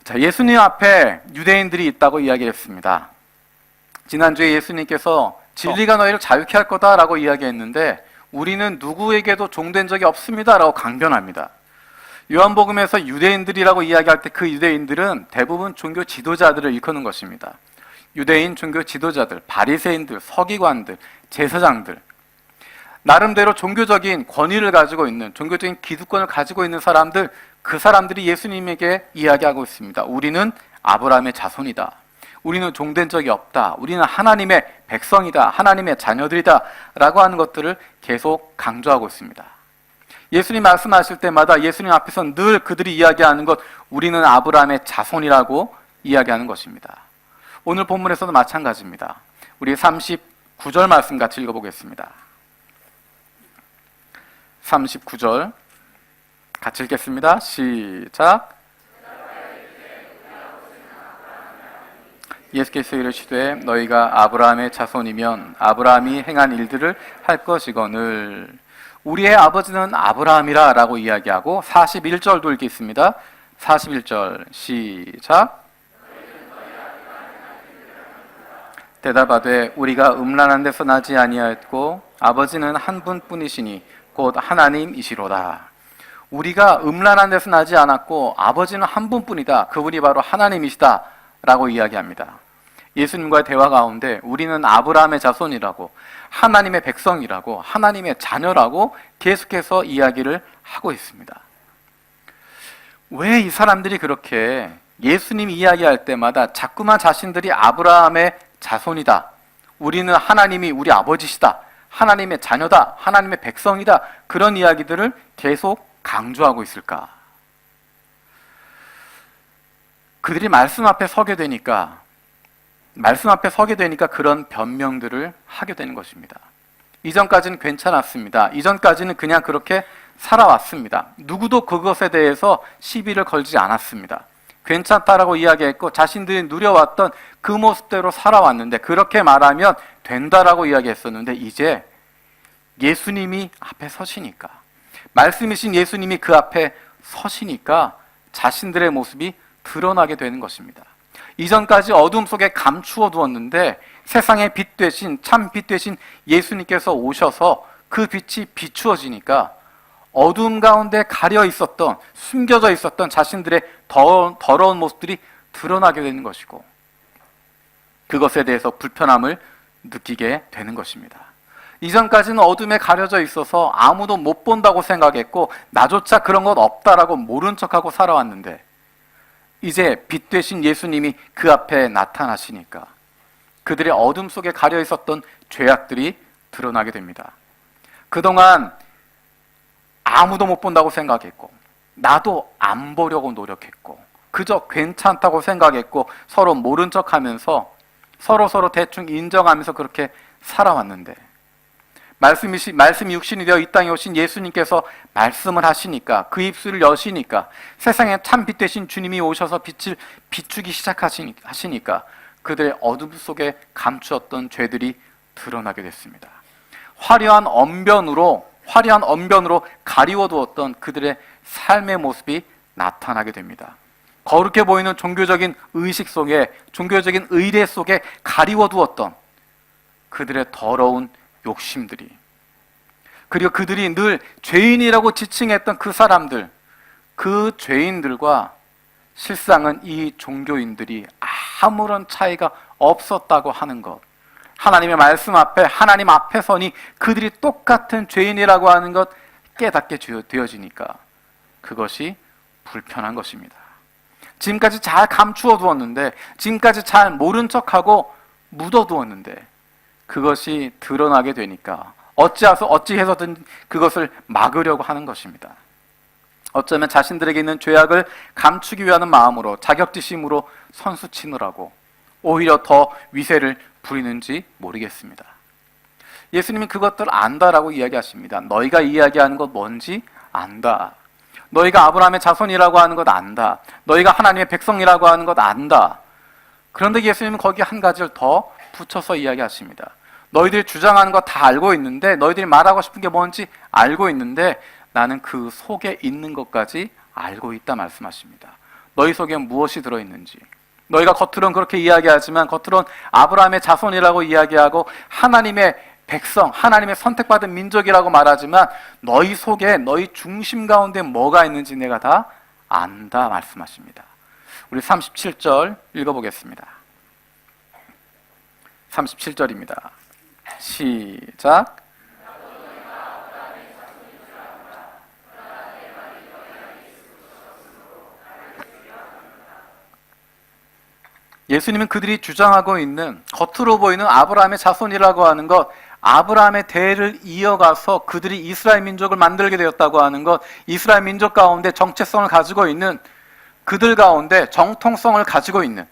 자, 예수님 앞에 유대인들이 있다고 이야기했습니다. 지난주에 예수님께서 진리가 너희를 자유케 할 거다라고 이야기했는데 우리는 누구에게도 종된 적이 없습니다라고 강변합니다. 요한복음에서 유대인들이라고 이야기할 때 그 유대인들은 대부분 종교 지도자들을 일컫는 것입니다. 유대인 종교 지도자들, 바리새인들, 서기관들, 제사장들, 나름대로 종교적인 권위를 가지고 있는, 종교적인 기득권을 가지고 있는 사람들, 그 사람들이 예수님에게 이야기하고 있습니다. 우리는 아브라함의 자손이다. 우리는 종된 적이 없다. 우리는 하나님의 백성이다. 하나님의 자녀들이다. 라고 하는 것들을 계속 강조하고 있습니다. 예수님 말씀하실 때마다 예수님 앞에서 늘 그들이 이야기하는 것, 우리는 아브라함의 자손이라고 이야기하는 것입니다. 오늘 본문에서도 마찬가지입니다. 우리 39절 말씀 같이 읽어보겠습니다. 39절 같이 읽겠습니다. 시작. 예수께서 이르시되 너희가 아브라함의 자손이면 아브라함이 행한 일들을 할 것이거늘. 우리의 아버지는 아브라함이라 라고 이야기하고 41절도 읽겠습니다. 41절 시작. 대답하되 우리가 음란한 데서 나지 아니하였고 아버지는 한 분뿐이시니 곧 하나님이시로다. 우리가 음란한 데서 나지 않았고 아버지는 한 분뿐이다. 그분이 바로 하나님이시다 라고 이야기합니다. 예수님과의 대화 가운데 우리는 아브라함의 자손이라고, 하나님의 백성이라고, 하나님의 자녀라고 계속해서 이야기를 하고 있습니다. 왜 이 사람들이 그렇게 예수님이 이야기할 때마다 자꾸만 자신들이 아브라함의 자손이다, 우리는 하나님이 우리 아버지시다, 하나님의 자녀다, 하나님의 백성이다, 그런 이야기들을 계속 강조하고 있을까? 그들이 말씀 앞에 서게 되니까 그런 변명들을 하게 되는 것입니다. 이전까지는 괜찮았습니다. 이전까지는 그냥 그렇게 살아왔습니다. 누구도 그것에 대해서 시비를 걸지 않았습니다. 괜찮다라고 이야기했고 자신들이 누려왔던 그 모습대로 살아왔는데, 그렇게 말하면 된다라고 이야기했었는데, 이제 예수님이 앞에 서시니까, 말씀이신 예수님이 그 앞에 서시니까 자신들의 모습이 드러나게 되는 것입니다. 이전까지 어둠 속에 감추어 두었는데 세상의 빛 되신, 참 빛 되신 예수님께서 오셔서 그 빛이 비추어지니까 어둠 가운데 가려 있었던, 숨겨져 있었던 자신들의 더러운 모습들이 드러나게 되는 것이고, 그것에 대해서 불편함을 느끼게 되는 것입니다. 이전까지는 어둠에 가려져 있어서 아무도 못 본다고 생각했고 나조차 그런 것 없다라고 모른 척하고 살아왔는데, 이제 빛 되신 예수님이 그 앞에 나타나시니까 그들의 어둠 속에 가려 있었던 죄악들이 드러나게 됩니다. 그동안 아무도 못 본다고 생각했고 나도 안 보려고 노력했고 그저 괜찮다고 생각했고 서로 모른 척하면서 서로 대충 인정하면서 그렇게 살아왔는데, 말씀이 육신이 되어 이 땅에 오신 예수님께서 말씀을 하시니까, 그 입술을 여시니까, 세상에 참 빛 되신 주님이 오셔서 빛을 비추기 시작하시니까 그들의 어둠 속에 감추었던 죄들이 드러나게 됐습니다. 화려한 언변으로 가리워두었던 그들의 삶의 모습이 나타나게 됩니다. 거룩해 보이는 종교적인 의식 속에, 종교적인 의례 속에 가리워두었던 그들의 더러운 욕심들이, 그리고 그들이 늘 죄인이라고 지칭했던 그 사람들, 그 죄인들과 실상은 이 종교인들이 아무런 차이가 없었다고 하는 것, 하나님의 말씀 앞에, 하나님 앞에 서니 그들이 똑같은 죄인이라고 하는 것 깨닫게 되어지니까 그것이 불편한 것입니다. 지금까지 잘 감추어 두었는데, 지금까지 잘 모른 척하고 묻어두었는데 그것이 드러나게 되니까 어찌해서든 그것을 막으려고 하는 것입니다. 어쩌면 자신들에게 있는 죄악을 감추기 위한 마음으로, 자격지심으로 선수치느라고 오히려 더 위세를 부리는지 모르겠습니다. 예수님은 그것들 안다라고 이야기하십니다. 너희가 이야기하는 것 뭔지 안다. 너희가 아브라함의 자손이라고 하는 것 안다. 너희가 하나님의 백성이라고 하는 것 안다. 그런데 예수님은 거기에 한 가지를 더 붙여서 이야기하십니다. 너희들이 주장하는 거 다 알고 있는데, 너희들이 말하고 싶은 게 뭔지 알고 있는데 나는 그 속에 있는 것까지 알고 있다 말씀하십니다. 너희 속에 무엇이 들어있는지. 너희가 겉으로는 그렇게 이야기하지만 겉으로는 아브라함의 자손이라고 이야기하고 하나님의 백성, 하나님의 선택받은 민족이라고 말하지만 너희 속에, 너희 중심 가운데 뭐가 있는지 내가 다 안다 말씀하십니다. 우리 37절 읽어보겠습니다. 37절입니다. 시작. 예수님은 그들이 주장하고 있는 겉으로 보이는 아브라함의 자손이라고 하는 것, 아브라함의 대를 이어가서 그들이 이스라엘 민족을 만들게 되었다고 하는 것, 이스라엘 민족 가운데 정체성을 가지고 있는, 그들 가운데 정통성을 가지고 있는,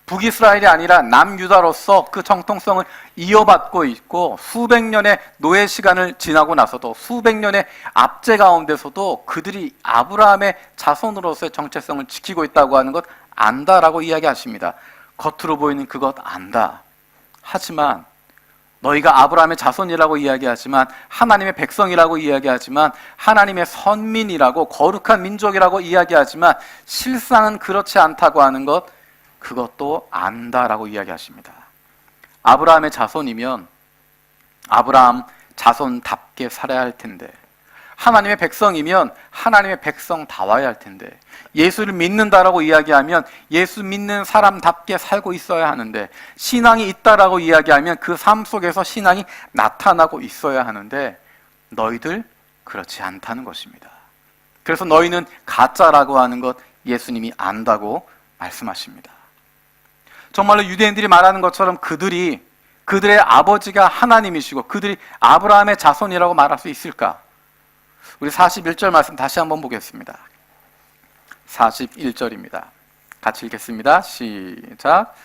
북이스라엘이 아니라 남유다로서 그 정통성을 이어받고 있고 수백 년의 노예 시간을 지나고 나서도, 수백 년의 압제 가운데서도 그들이 아브라함의 자손으로서의 정체성을 지키고 있다고 하는 것 안다라고 이야기하십니다. 겉으로 보이는 그것 안다. 하지만 너희가 아브라함의 자손이라고 이야기하지만, 하나님의 백성이라고 이야기하지만, 하나님의 선민이라고, 거룩한 민족이라고 이야기하지만 실상은 그렇지 않다고 하는 것, 그것도 안다라고 이야기하십니다. 아브라함의 자손이면 아브라함 자손답게 살아야 할 텐데, 하나님의 백성이면 하나님의 백성다워야 할 텐데, 예수를 믿는다라고 이야기하면 예수 믿는 사람답게 살고 있어야 하는데, 신앙이 있다라고 이야기하면 그 삶 속에서 신앙이 나타나고 있어야 하는데, 너희들 그렇지 않다는 것입니다. 그래서 너희는 가짜라고 하는 것 예수님이 안다고 말씀하십니다. 정말로 유대인들이 말하는 것처럼 그들의 아버지가 하나님이시고 그들이 아브라함의 자손이라고 말할 수 있을까? 우리 41절 말씀 다시 한번 보겠습니다. 41절입니다. 같이 읽겠습니다. 시작.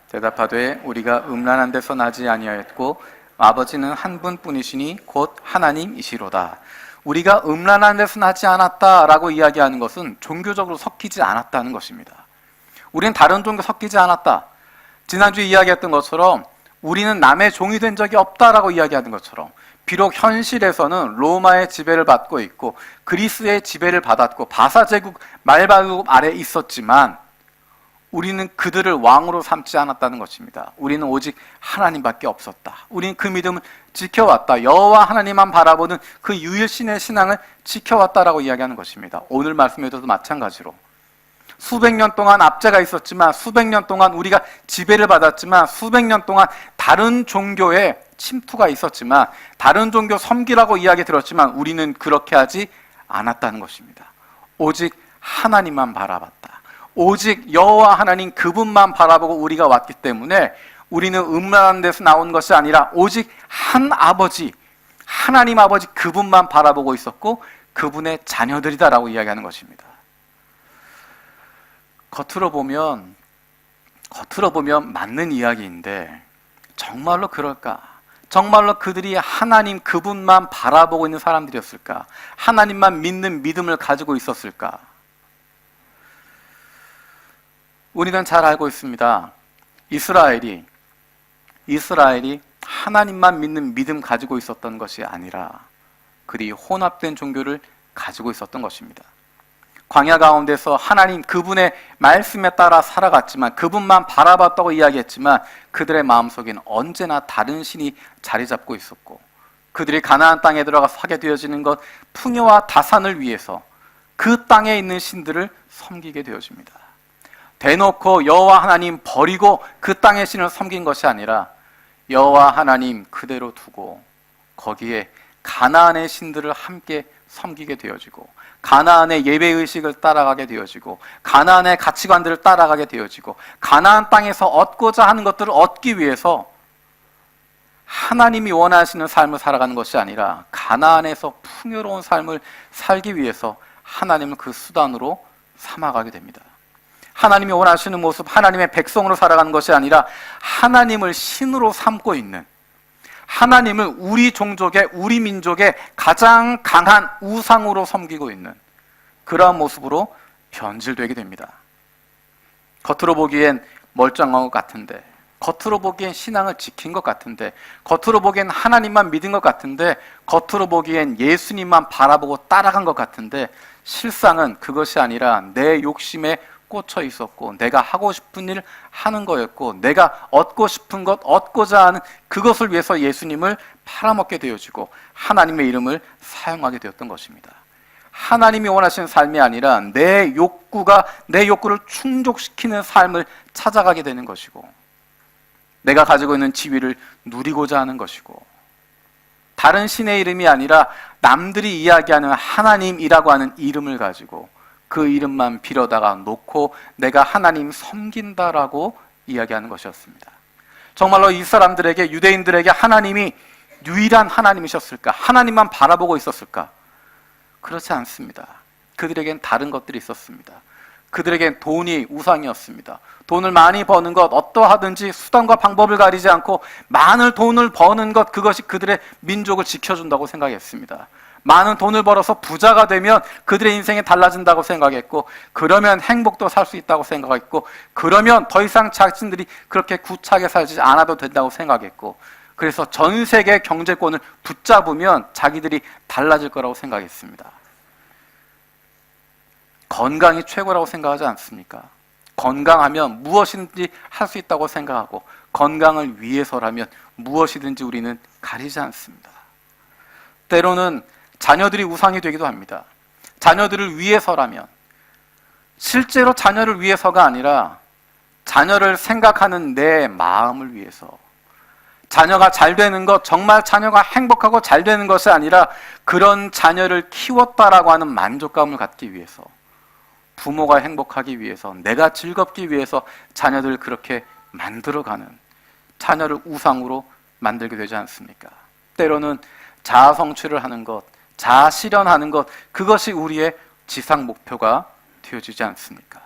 대답하되 우리가 음란한 데서 나지 아니하였고 아버지는 한 분뿐이시니 곧 하나님이시로다. 우리가 음란한 데서 나지 않았다라고 이야기하는 것은 종교적으로 섞이지 않았다는 것입니다. 우리는 다른 종교 섞이지 않았다. 지난주에 이야기했던 것처럼 우리는 남의 종이 된 적이 없다라고 이야기하는 것처럼, 비록 현실에서는 로마의 지배를 받고 있고 그리스의 지배를 받았고 바사제국 말발국 아래 있었지만 우리는 그들을 왕으로 삼지 않았다는 것입니다. 우리는 오직 하나님밖에 없었다. 우리는 그 믿음을 지켜왔다. 여호와 하나님만 바라보는 그 유일신의 신앙을 지켜왔다라고 이야기하는 것입니다. 오늘 말씀에서도 마찬가지로 수백 년 동안 압제가 있었지만, 수백 년 동안 우리가 지배를 받았지만, 수백 년 동안 다른 종교의 침투가 있었지만, 다른 종교 섬기라고 이야기 들었지만 우리는 그렇게 하지 않았다는 것입니다. 오직 하나님만 바라봤다. 오직 여호와 하나님 그분만 바라보고 우리가 왔기 때문에 우리는 음란한 데서 나온 것이 아니라 오직 한 아버지, 하나님 아버지 그분만 바라보고 있었고 그분의 자녀들이다라고 이야기하는 것입니다. 겉으로 보면 맞는 이야기인데 정말로 그럴까? 정말로 그들이 하나님 그분만 바라보고 있는 사람들이었을까? 하나님만 믿는 믿음을 가지고 있었을까? 우리는 잘 알고 있습니다. 이스라엘이 하나님만 믿는 믿음 가지고 있었던 것이 아니라 그들이 혼합된 종교를 가지고 있었던 것입니다. 광야 가운데서 하나님 그분의 말씀에 따라 살아갔지만, 그분만 바라봤다고 이야기했지만 그들의 마음속에는 언제나 다른 신이 자리 잡고 있었고, 그들이 가나안 땅에 들어가서 하게 되어지는 것, 풍요와 다산을 위해서 그 땅에 있는 신들을 섬기게 되어집니다. 대놓고 여호와 하나님 버리고 그 땅의 신을 섬긴 것이 아니라 여호와 하나님 그대로 두고 거기에 가나안의 신들을 함께 섬기게 되어지고, 가나안의 예배의식을 따라가게 되어지고, 가나안의 가치관들을 따라가게 되어지고, 가나안 땅에서 얻고자 하는 것들을 얻기 위해서 하나님이 원하시는 삶을 살아가는 것이 아니라 가나안에서 풍요로운 삶을 살기 위해서 하나님을 그 수단으로 삼아가게 됩니다. 하나님이 원하시는 모습, 하나님의 백성으로 살아가는 것이 아니라 하나님을 신으로 삼고 있는, 하나님을 우리 종족의, 우리 민족의 가장 강한 우상으로 섬기고 있는 그러한 모습으로 변질되게 됩니다. 겉으로 보기엔 멀쩡한 것 같은데, 겉으로 보기엔 신앙을 지킨 것 같은데, 겉으로 보기엔 하나님만 믿은 것 같은데, 겉으로 보기엔 예수님만 바라보고 따라간 것 같은데, 실상은 그것이 아니라 내 욕심에 꽂혀 있었고 내가 하고 싶은 일 하는 거였고 내가 얻고 싶은 것 얻고자 하는 그것을 위해서 예수님을 팔아먹게 되어지고 하나님의 이름을 사용하게 되었던 것입니다. 하나님이 원하시는 삶이 아니라 내 욕구를 충족시키는 삶을 찾아가게 되는 것이고 내가 가지고 있는 지위를 누리고자 하는 것이고 다른 신의 이름이 아니라 남들이 이야기하는 하나님이라고 하는 이름을 가지고 그 이름만 빌어다가 놓고 내가 하나님 섬긴다라고 이야기하는 것이었습니다. 정말로 이 사람들에게, 유대인들에게 하나님이 유일한 하나님이셨을까? 하나님만 바라보고 있었을까? 그렇지 않습니다. 그들에겐 다른 것들이 있었습니다. 그들에겐 돈이 우상이었습니다. 돈을 많이 버는 것, 어떠하든지 수단과 방법을 가리지 않고 많은 돈을 버는 것, 그것이 그들의 민족을 지켜준다고 생각했습니다. 많은 돈을 벌어서 부자가 되면 그들의 인생이 달라진다고 생각했고 그러면 행복도 살 수 있다고 생각했고 그러면 더 이상 자신들이 그렇게 구차하게 살지 않아도 된다고 생각했고 그래서 전 세계 경제권을 붙잡으면 자기들이 달라질 거라고 생각했습니다. 건강이 최고라고 생각하지 않습니까? 건강하면 무엇이든지 할 수 있다고 생각하고 건강을 위해서라면 무엇이든지 우리는 가리지 않습니다. 때로는 자녀들이 우상이 되기도 합니다. 자녀들을 위해서라면 실제로 자녀를 위해서가 아니라 자녀를 생각하는 내 마음을 위해서 자녀가 잘 되는 것, 정말 자녀가 행복하고 잘 되는 것이 아니라 그런 자녀를 키웠다라고 하는 만족감을 갖기 위해서 부모가 행복하기 위해서 내가 즐겁기 위해서 자녀들을 그렇게 만들어가는 자녀를 우상으로 만들게 되지 않습니까? 때로는 자아 성취를 하는 것, 자아 실현하는 것 그것이 우리의 지상 목표가 되어지지 않습니까?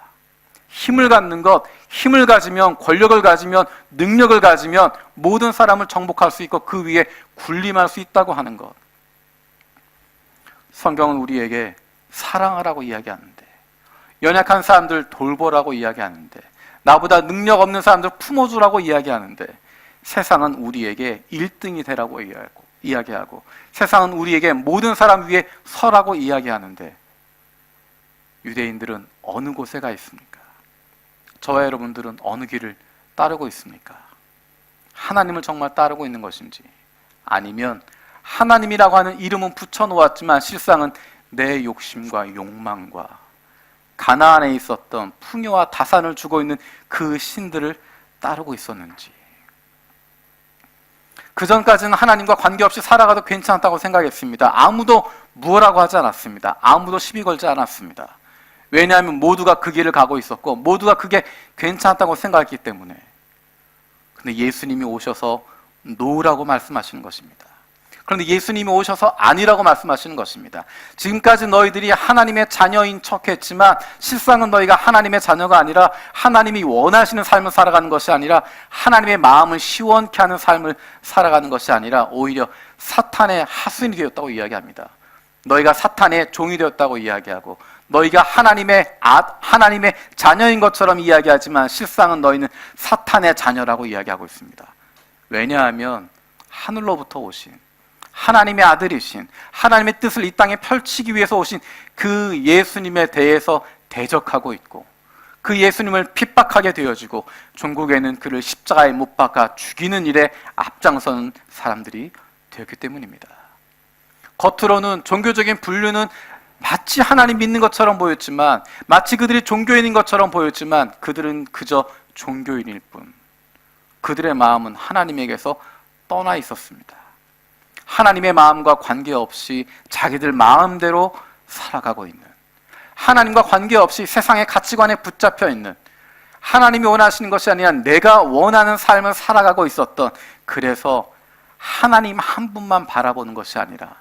힘을 갖는 것, 힘을 가지면 권력을 가지면 능력을 가지면 모든 사람을 정복할 수 있고 그 위에 군림할 수 있다고 하는 것 성경은 우리에게 사랑하라고 이야기하는데 연약한 사람들 돌보라고 이야기하는데 나보다 능력 없는 사람들 품어주라고 이야기하는데 세상은 우리에게 1등이 되라고 이야기하고 세상은 우리에게 모든 사람 위에 서라고 이야기하는데 유대인들은 어느 곳에 가 있습니까? 저와 여러분들은 어느 길을 따르고 있습니까? 하나님을 정말 따르고 있는 것인지 아니면 하나님이라고 하는 이름은 붙여놓았지만 실상은 내 욕심과 욕망과 가나안에 있었던 풍요와 다산을 주고 있는 그 신들을 따르고 있었는지 그 전까지는 하나님과 관계없이 살아가도 괜찮다고 생각했습니다. 아무도 뭐라고 하지 않았습니다. 아무도 시비 걸지 않았습니다. 왜냐하면 모두가 그 길을 가고 있었고 모두가 그게 괜찮다고 생각했기 때문에. 근데 예수님이 오셔서 노라고 말씀하시는 것입니다. 그런데 예수님이 오셔서 아니라고 말씀하시는 것입니다. 지금까지 너희들이 하나님의 자녀인 척했지만 실상은 너희가 하나님의 자녀가 아니라 하나님이 원하시는 삶을 살아가는 것이 아니라 하나님의 마음을 시원케 하는 삶을 살아가는 것이 아니라 오히려 사탄의 하수인이 되었다고 이야기합니다. 너희가 사탄의 종이 되었다고 이야기하고 너희가 하나님의 자녀인 것처럼 이야기하지만 실상은 너희는 사탄의 자녀라고 이야기하고 있습니다. 왜냐하면 하늘로부터 오신 하나님의 아들이신 하나님의 뜻을 이 땅에 펼치기 위해서 오신 그 예수님에 대해서 대적하고 있고 그 예수님을 핍박하게 되어지고 종국에는 그를 십자가에 못 박아 죽이는 일에 앞장서는 사람들이 되었기 때문입니다. 겉으로는 종교적인 분류는 마치 하나님 믿는 것처럼 보였지만 마치 그들이 종교인인 것처럼 보였지만 그들은 그저 종교인일 뿐 그들의 마음은 하나님에게서 떠나 있었습니다. 하나님의 마음과 관계없이 자기들 마음대로 살아가고 있는 하나님과 관계없이 세상의 가치관에 붙잡혀 있는 하나님이 원하시는 것이 아니라 내가 원하는 삶을 살아가고 있었던 그래서 하나님 한 분만 바라보는 것이 아니라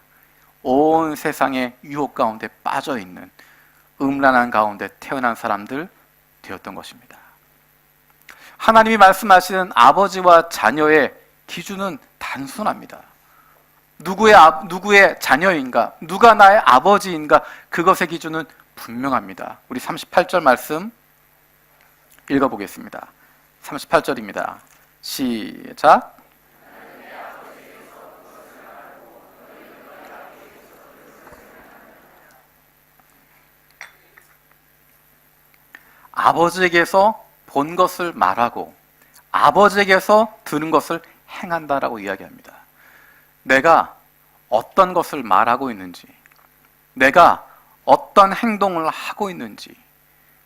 온 세상의 유혹 가운데 빠져있는 음란한 가운데 태어난 사람들 되었던 것입니다. 하나님이 말씀하시는 아버지와 자녀의 기준은 단순합니다. 누구의 자녀인가? 누가 나의 아버지인가? 그것의 기준은 분명합니다. 우리 38절 말씀 읽어보겠습니다. 38절입니다. 시작. 아버지에게서 본 것을 말하고 아버지에게서 들은 것을 행한다라고 이야기합니다. 내가 어떤 것을 말하고 있는지, 내가 어떤 행동을 하고 있는지,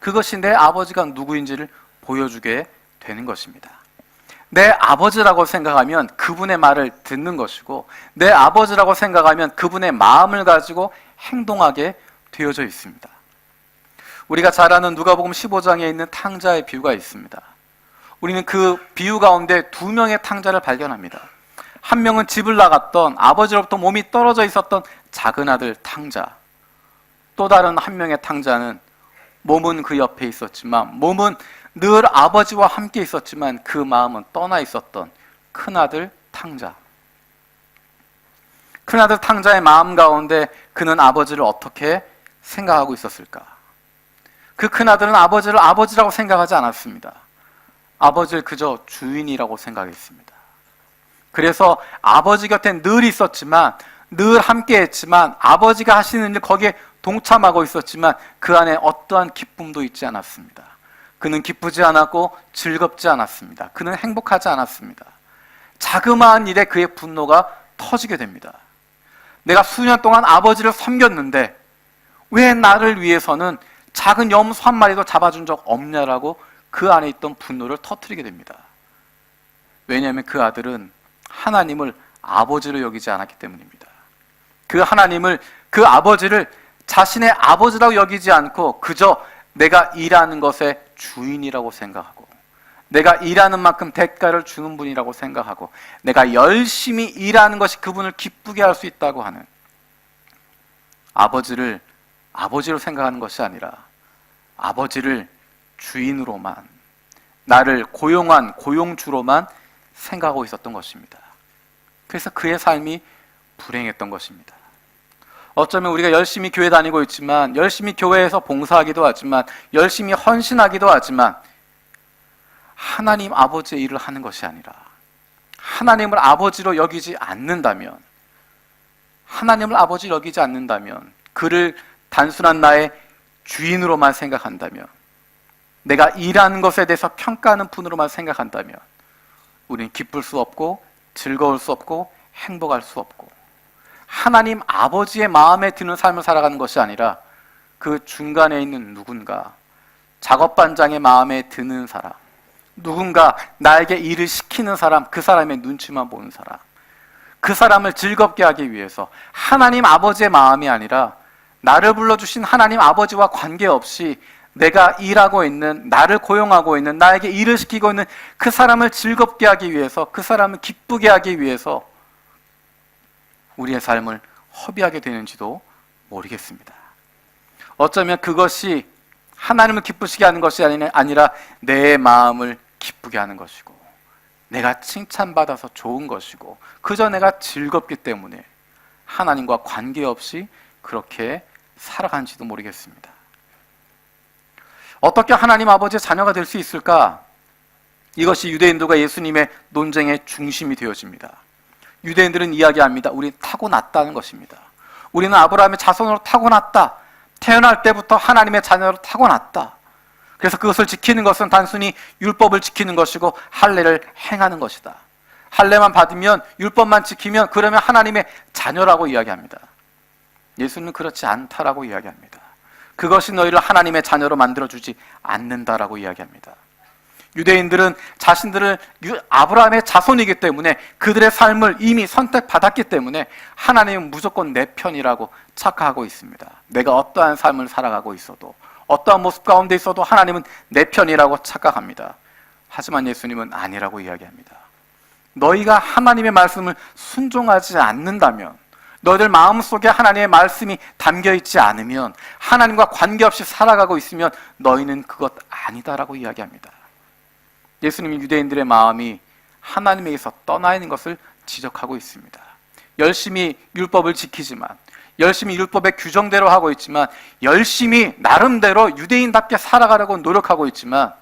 그것이 내 아버지가 누구인지를 보여주게 되는 것입니다. 내 아버지라고 생각하면 그분의 말을 듣는 것이고, 내 아버지라고 생각하면 그분의 마음을 가지고 행동하게 되어져 있습니다. 우리가 잘 아는 누가복음 15장에 있는 탕자의 비유가 있습니다. 우리는 그 비유 가운데 두 명의 탕자를 발견합니다. 한 명은 집을 나갔던 아버지로부터 몸이 떨어져 있었던 작은 아들 탕자, 또 다른 한 명의 탕자는 몸은 그 옆에 있었지만, 몸은 늘 아버지와 함께 있었지만 그 마음은 떠나 있었던 큰아들 탕자. 큰아들 탕자의 마음 가운데 그는 아버지를 어떻게 생각하고 있었을까? 그 큰아들은 아버지를 아버지라고 생각하지 않았습니다. 아버지를 그저 주인이라고 생각했습니다. 그래서 아버지 곁에 늘 있었지만, 늘 함께 했지만, 아버지가 하시는 일 거기에 동참하고 있었지만 그 안에 어떠한 기쁨도 있지 않았습니다. 그는 기쁘지 않았고 즐겁지 않았습니다. 그는 행복하지 않았습니다. 자그마한 일에 그의 분노가 터지게 됩니다. 내가 수년 동안 아버지를 섬겼는데 왜 나를 위해서는 작은 염소 한 마리도 잡아준 적 없냐라고 그 안에 있던 분노를 터뜨리게 됩니다. 왜냐하면 그 아들은 하나님을 아버지로 여기지 않았기 때문입니다. 그 하나님을, 그 아버지를 자신의 아버지라고 여기지 않고 그저 내가 일하는 것의 주인이라고 생각하고, 내가 일하는 만큼 대가를 주는 분이라고 생각하고, 내가 열심히 일하는 것이 그분을 기쁘게 할 수 있다고 하는, 아버지를 아버지로 생각하는 것이 아니라 아버지를 주인으로만, 나를 고용한 고용주로만 생각하고 있었던 것입니다. 그래서 그의 삶이 불행했던 것입니다. 어쩌면 우리가 열심히 교회 다니고 있지만, 열심히 교회에서 봉사하기도 하지만, 열심히 헌신하기도 하지만 하나님 아버지의 일을 하는 것이 아니라 하나님을 아버지로 여기지 않는다면, 하나님을 아버지로 여기지 않는다면, 그를 단순한 나의 주인으로만 생각한다면, 내가 일하는 것에 대해서 평가하는 분으로만 생각한다면 우리는 기쁠 수 없고 즐거울 수 없고 행복할 수 없고, 하나님 아버지의 마음에 드는 삶을 살아가는 것이 아니라 그 중간에 있는 누군가, 작업반장의 마음에 드는 사람, 누군가 나에게 일을 시키는 사람, 그 사람의 눈치만 보는 사람, 그 사람을 즐겁게 하기 위해서 하나님 아버지의 마음이 아니라 나를 불러주신 하나님 아버지와 관계없이 내가 일하고 있는, 나를 고용하고 있는, 나에게 일을 시키고 있는 그 사람을 즐겁게 하기 위해서, 그 사람을 기쁘게 하기 위해서 우리의 삶을 허비하게 되는지도 모르겠습니다. 어쩌면 그것이 하나님을 기쁘시게 하는 것이 아니라 내 마음을 기쁘게 하는 것이고, 내가 칭찬받아서 좋은 것이고, 그저 내가 즐겁기 때문에 하나님과 관계없이 그렇게 살아간지도 모르겠습니다. 어떻게 하나님 아버지의 자녀가 될 수 있을까? 이것이 유대인들과 예수님의 논쟁의 중심이 되어집니다. 유대인들은 이야기합니다. 우리는 타고났다는 것입니다. 우리는 아브라함의 자손으로 타고났다. 태어날 때부터 하나님의 자녀로 타고났다. 그래서 그것을 지키는 것은 단순히 율법을 지키는 것이고 할례를 행하는 것이다. 할례만 받으면, 율법만 지키면 그러면 하나님의 자녀라고 이야기합니다. 예수는 그렇지 않다라고 이야기합니다. 그것이 너희를 하나님의 자녀로 만들어주지 않는다라고 이야기합니다. 유대인들은 자신들을 아브라함의 자손이기 때문에, 그들의 삶을 이미 선택받았기 때문에 하나님은 무조건 내 편이라고 착각하고 있습니다. 내가 어떠한 삶을 살아가고 있어도, 어떠한 모습 가운데 있어도 하나님은 내 편이라고 착각합니다. 하지만 예수님은 아니라고 이야기합니다. 너희가 하나님의 말씀을 순종하지 않는다면, 너희들 마음속에 하나님의 말씀이 담겨있지 않으면, 하나님과 관계없이 살아가고 있으면 너희는 그것 아니다라고 이야기합니다. 예수님이 유대인들의 마음이 하나님에게서 떠나 있는 것을 지적하고 있습니다. 열심히 율법을 지키지만, 열심히 율법의 규정대로 하고 있지만, 열심히 나름대로 유대인답게 살아가려고 노력하고 있지만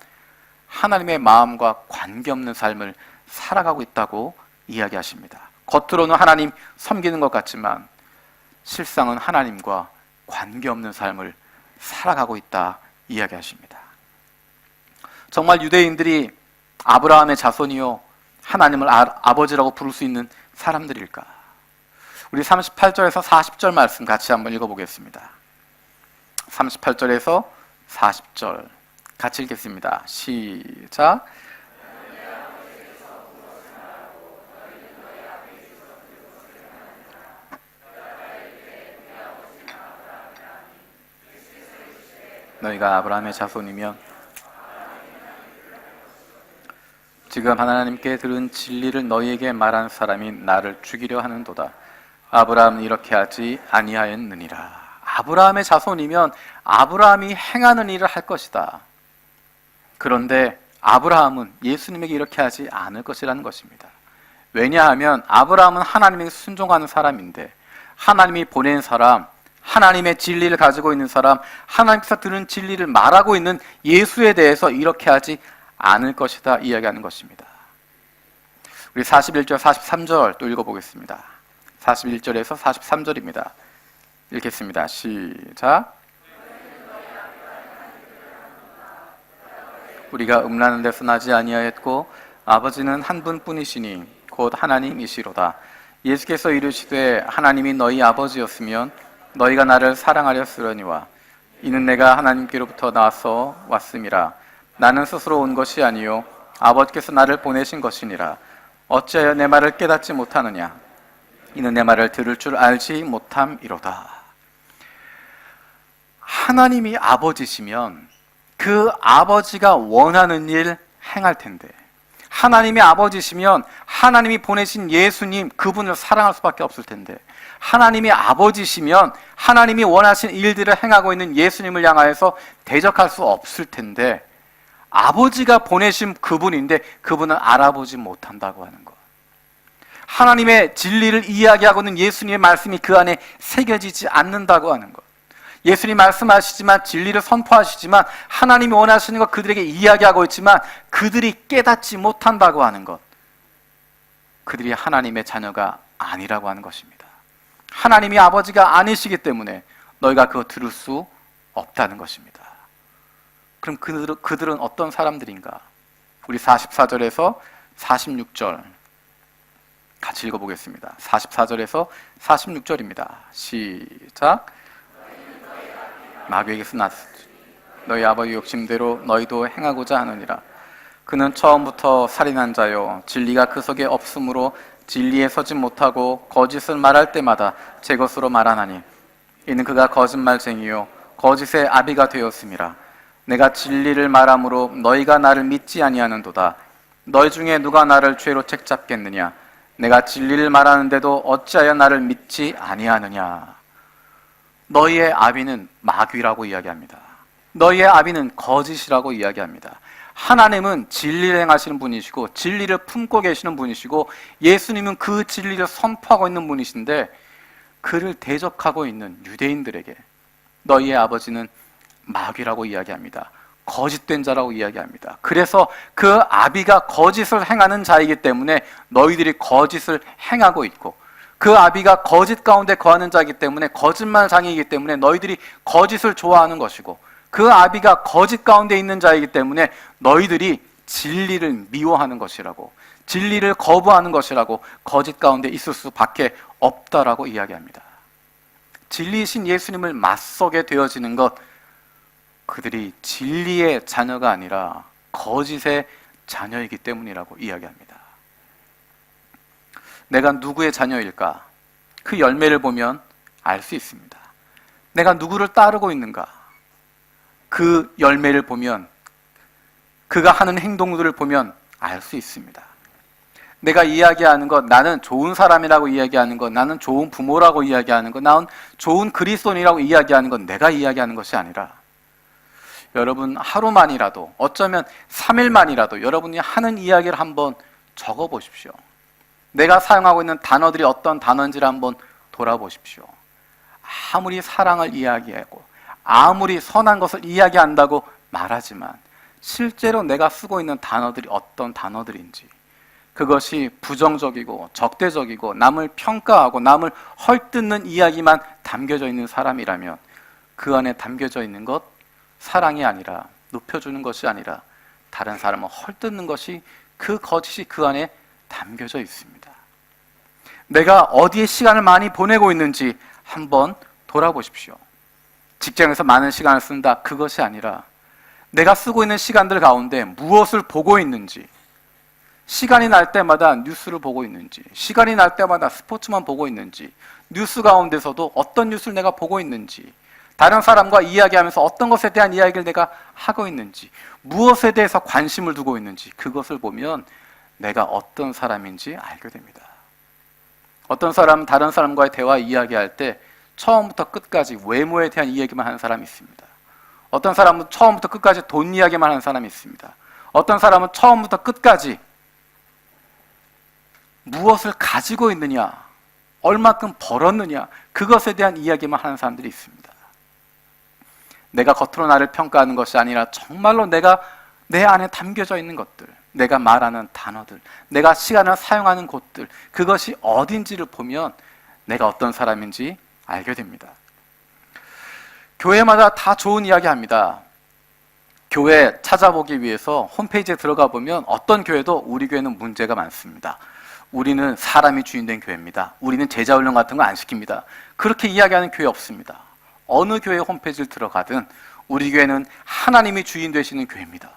하나님의 마음과 관계없는 삶을 살아가고 있다고 이야기하십니다. 겉으로는 하나님 섬기는 것 같지만 실상은 하나님과 관계없는 삶을 살아가고 있다 이야기하십니다. 정말 유대인들이 아브라함의 자손이요 하나님을 아버지라고 부를 수 있는 사람들일까? 우리 38절에서 40절 말씀 같이 한번 읽어보겠습니다. 38절에서 40절 같이 읽겠습니다. 시작. 너희가 아브라함의 자손이면 지금 하나님께 들은 진리를 너희에게 말한 사람이 나를 죽이려 하는도다. 아브라함은 이렇게 하지 아니하였느니라. 아브라함의 자손이면 아브라함이 행하는 일을 할 것이다. 그런데 아브라함은 예수님에게 이렇게 하지 않을 것이라는 것입니다. 왜냐하면 아브라함은 하나님에게 순종하는 사람인데, 하나님이 보낸 사람, 하나님의 진리를 가지고 있는 사람, 하나님께서 들은 진리를 말하고 있는 예수에 대해서 이렇게 하지 않을 것이다 이야기하는 것입니다. 우리 41절 43절 또 읽어보겠습니다. 41절에서 43절입니다. 읽겠습니다. 시작. 우리가 음란한 데서 나지 아니하였고 아버지는 한 분뿐이시니 곧 하나님이시로다. 예수께서 이르시되 하나님이 너희 아버지였으면 너희가 나를 사랑하렸으려니와 이는 내가 하나님께로부터 나와서 왔음이라. 나는 스스로 온 것이 아니요 아버지께서 나를 보내신 것이니라. 어찌하여 내 말을 깨닫지 못하느냐? 이는 내 말을 들을 줄 알지 못함이로다. 하나님이 아버지시면 그 아버지가 원하는 일 행할 텐데, 하나님이 아버지시면 하나님이 보내신 예수님 그분을 사랑할 수밖에 없을 텐데, 하나님이 아버지시면 하나님이 원하신 일들을 행하고 있는 예수님을 향하여서 대적할 수 없을 텐데, 아버지가 보내신 그분인데 그분을 알아보지 못한다고 하는 것. 하나님의 진리를 이야기하고 있는 예수님의 말씀이 그 안에 새겨지지 않는다고 하는 것. 예수님 말씀하시지만 진리를 선포하시지만 하나님이 원하시는 것 그들에게 이야기하고 있지만 그들이 깨닫지 못한다고 하는 것. 그들이 하나님의 자녀가 아니라고 하는 것입니다. 하나님이 아버지가 아니시기 때문에 너희가 그거 들을 수 없다는 것입니다. 그럼 그들은 어떤 사람들인가? 우리 44절에서 46절 같이 읽어보겠습니다. 44절에서 46절입니다. 시작. 마귀에게서 났으니 너희 아버지 욕심대로 너희도 행하고자 하느니라. 그는 처음부터 살인한 자요 진리가 그 속에 없으므로 진리에 서지 못하고 거짓을 말할 때마다 제 것으로 말하나니 이는 그가 거짓말쟁이요 거짓의 아비가 되었음이라. 내가 진리를 말함으로 너희가 나를 믿지 아니하는도다. 너희 중에 누가 나를 죄로 책잡겠느냐? 내가 진리를 말하는데도 어찌하여 나를 믿지 아니하느냐? 너희의 아비는 마귀라고 이야기합니다. 너희의 아비는 거짓이라고 이야기합니다. 하나님은 진리를 행하시는 분이시고 진리를 품고 계시는 분이시고 예수님은 그 진리를 선포하고 있는 분이신데, 그를 대적하고 있는 유대인들에게 너희의 아버지는 마귀라고 이야기합니다. 거짓된 자라고 이야기합니다. 그래서 그 아비가 거짓을 행하는 자이기 때문에 너희들이 거짓을 행하고 있고, 그 아비가 거짓 가운데 거하는 자이기 때문에 거짓말장이기 때문에 너희들이 거짓을 좋아하는 것이고, 그 아비가 거짓 가운데 있는 자이기 때문에 너희들이 진리를 미워하는 것이라고, 진리를 거부하는 것이라고, 거짓 가운데 있을 수밖에 없다라고 이야기합니다. 진리이신 예수님을 맞서게 되어지는 것, 그들이 진리의 자녀가 아니라 거짓의 자녀이기 때문이라고 이야기합니다. 내가 누구의 자녀일까? 그 열매를 보면 알 수 있습니다. 내가 누구를 따르고 있는가? 그 열매를 보면, 그가 하는 행동들을 보면 알 수 있습니다. 내가 이야기하는 것, 나는 좋은 사람이라고 이야기하는 것, 나는 좋은 부모라고 이야기하는 것, 나는 좋은 그리스도인이라고 이야기하는 것, 내가 이야기하는 것이 아니라 여러분 하루만이라도, 어쩌면 3일만이라도 여러분이 하는 이야기를 한번 적어보십시오. 내가 사용하고 있는 단어들이 어떤 단어인지를 한번 돌아보십시오. 아무리 사랑을 이야기하고 아무리 선한 것을 이야기한다고 말하지만 실제로 내가 쓰고 있는 단어들이 어떤 단어들인지, 그것이 부정적이고 적대적이고 남을 평가하고 남을 헐뜯는 이야기만 담겨져 있는 사람이라면 그 안에 담겨져 있는 것, 사랑이 아니라, 높여주는 것이 아니라 다른 사람을 헐뜯는 것이, 그 거짓이 그 안에 담겨져 있습니다. 내가 어디에 시간을 많이 보내고 있는지 한번 돌아보십시오. 직장에서 많은 시간을 쓴다, 그것이 아니라 내가 쓰고 있는 시간들 가운데 무엇을 보고 있는지, 시간이 날 때마다 뉴스를 보고 있는지, 시간이 날 때마다 스포츠만 보고 있는지, 뉴스 가운데서도 어떤 뉴스를 내가 보고 있는지, 다른 사람과 이야기하면서 어떤 것에 대한 이야기를 내가 하고 있는지, 무엇에 대해서 관심을 두고 있는지, 그것을 보면 내가 어떤 사람인지 알게 됩니다. 어떤 사람은 다른 사람과의 대화 이야기할 때 처음부터 끝까지 외모에 대한 이야기만 하는 사람이 있습니다. 어떤 사람은 처음부터 끝까지 돈 이야기만 하는 사람이 있습니다. 어떤 사람은 처음부터 끝까지 무엇을 가지고 있느냐, 얼마큼 벌었느냐, 그것에 대한 이야기만 하는 사람들이 있습니다. 내가 겉으로 나를 평가하는 것이 아니라 정말로 내가 내 안에 담겨져 있는 것들, 내가 말하는 단어들, 내가 시간을 사용하는 곳들, 그것이 어딘지를 보면 내가 어떤 사람인지 알게 됩니다. 교회마다 다 좋은 이야기 합니다. 교회 찾아보기 위해서 홈페이지에 들어가 보면 어떤 교회도 우리 교회는 문제가 많습니다. 우리는 사람이 주인된 교회입니다. 우리는 제자훈련 같은 거 안 시킵니다. 그렇게 이야기하는 교회 없습니다. 어느 교회 홈페이지를 들어가든 우리 교회는 하나님이 주인 되시는 교회입니다.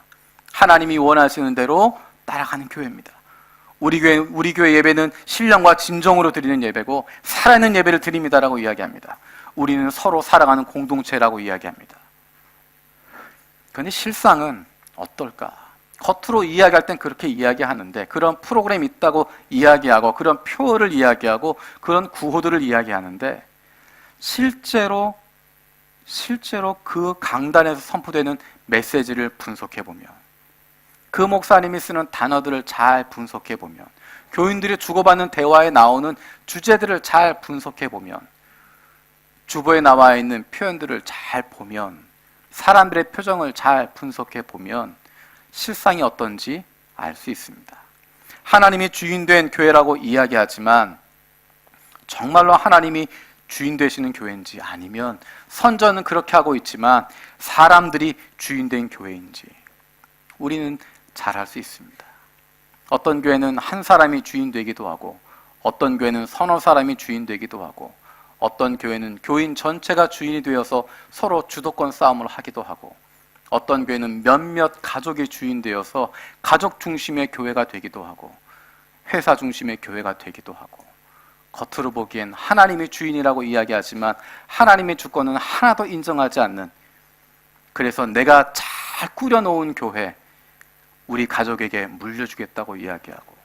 하나님이 원하시는 대로 따라가는 교회입니다. 우리 교회 예배는 신령과 진정으로 드리는 예배고 살아있는 예배를 드립니다라고 이야기합니다. 우리는 서로 사랑하는 공동체라고 이야기합니다. 그런데 실상은 어떨까? 겉으로 이야기할 땐 그렇게 이야기하는데, 그런 프로그램이 있다고 이야기하고 그런 표어를 이야기하고 그런 구호들을 이야기하는데, 실제로 그 강단에서 선포되는 메시지를 분석해보면, 그 목사님이 쓰는 단어들을 잘 분석해보면, 교인들이 주고받는 대화에 나오는 주제들을 잘 분석해보면, 주보에 나와 있는 표현들을 잘 보면, 사람들의 표정을 잘 분석해보면 실상이 어떤지 알 수 있습니다. 하나님이 주인된 교회라고 이야기하지만 정말로 하나님이 주인 되시는 교회인지, 아니면 선전은 그렇게 하고 있지만 사람들이 주인된 교회인지 우리는 잘 알 수 있습니다. 어떤 교회는 한 사람이 주인 되기도 하고, 어떤 교회는 서너 사람이 주인 되기도 하고, 어떤 교회는 교인 전체가 주인이 되어서 서로 주도권 싸움을 하기도 하고, 어떤 교회는 몇몇 가족이 주인 되어서 가족 중심의 교회가 되기도 하고, 회사 중심의 교회가 되기도 하고, 겉으로 보기엔 하나님이 주인이라고 이야기하지만 하나님의 주권은 하나도 인정하지 않는, 그래서 내가 잘 꾸려놓은 교회, 우리 가족에게 물려주겠다고 이야기하고,